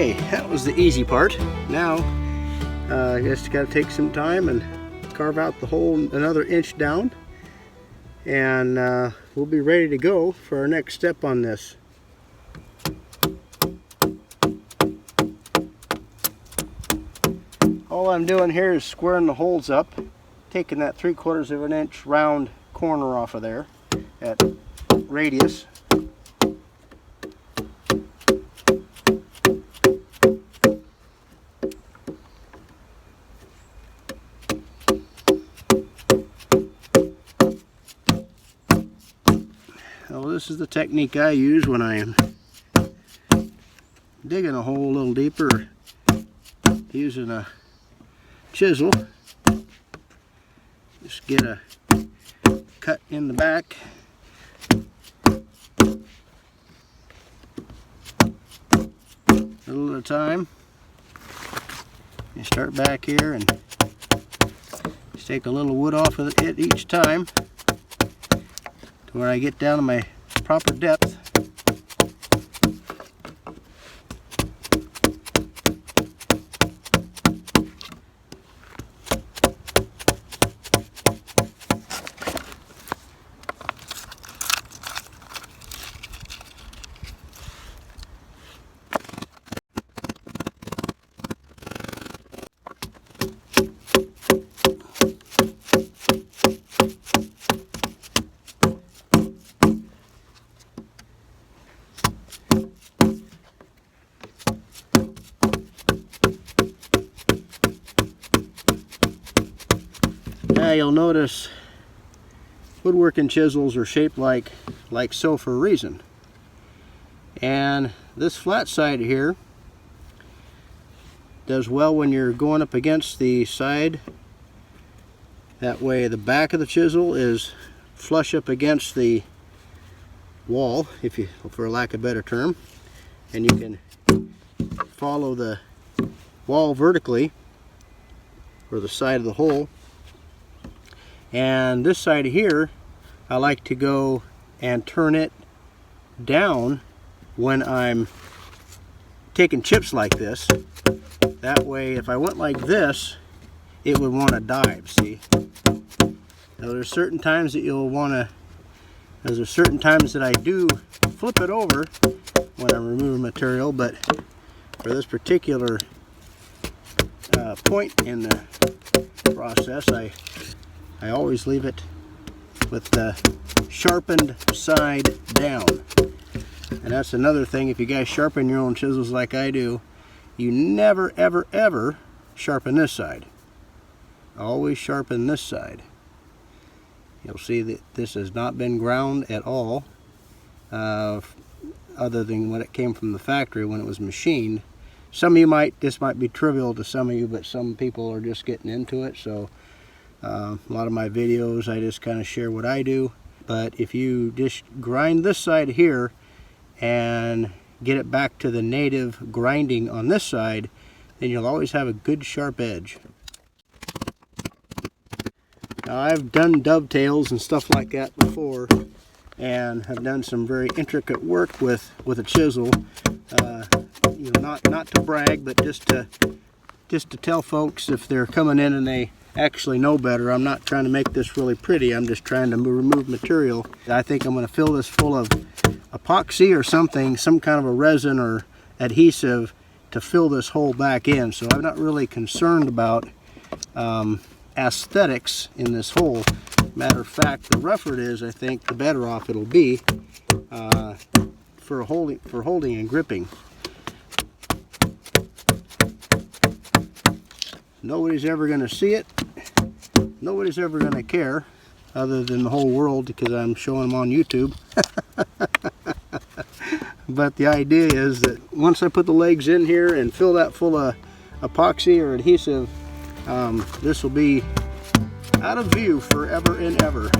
Okay, that was the easy part. Now, I guess you got to take some time and carve out the hole another inch down, and we'll be ready to go for our next step on this. All I'm doing here is squaring the holes up, taking that 3/4 of an inch round corner off of there at radius. Well, this is the technique I use when I am digging a hole a little deeper, using a chisel. Just get a cut in the back. A little at a time. You start back here and just take a little wood off of it each time to where I get down to my proper depth. Now you'll notice woodworking chisels are shaped like so for a reason. And this flat side here does well when you're going up against the side. That way the back of the chisel is flush up against the wall, for lack of a better term, and you can follow the wall vertically, or the side of the hole. And this side here, I like to go and turn it down when I'm taking chips like this. That way, if I went like this, it would want to dive, see? Now there's certain times that you'll want to, there's certain times that I do flip it over when I'm removing material, but for this particular point in the process, I always leave it with the sharpened side down. And that's another thing, if you guys sharpen your own chisels like I do, you never ever ever sharpen this side. Always sharpen this side. You'll see that this has not been ground at all, other than when it came from the factory when it was machined. Some of you this might be trivial to some of you, but some people are just getting into it, so a lot of my videos I just kind of share what I do. But if you just grind this side here and get it back to the native grinding on this side, then you'll always have a good sharp edge. Now, I've done dovetails and stuff like that before, and have done some very intricate work with a chisel. You know, not to brag, but just to tell folks if they're coming in and they actually know better. I'm not trying to make this really pretty. I'm just trying to remove material. I think I'm going to fill this full of epoxy or something, some kind of a resin or adhesive to fill this hole back in. So I'm not really concerned about aesthetics in this hole. Matter of fact, the rougher it is, I think the better off it'll be for holding and gripping. Nobody's ever going to see it. Nobody's ever going to care, other than the whole world, because I'm showing them on YouTube. But the idea is that once I put the legs in here and fill that full of epoxy or adhesive, this will be out of view forever and ever.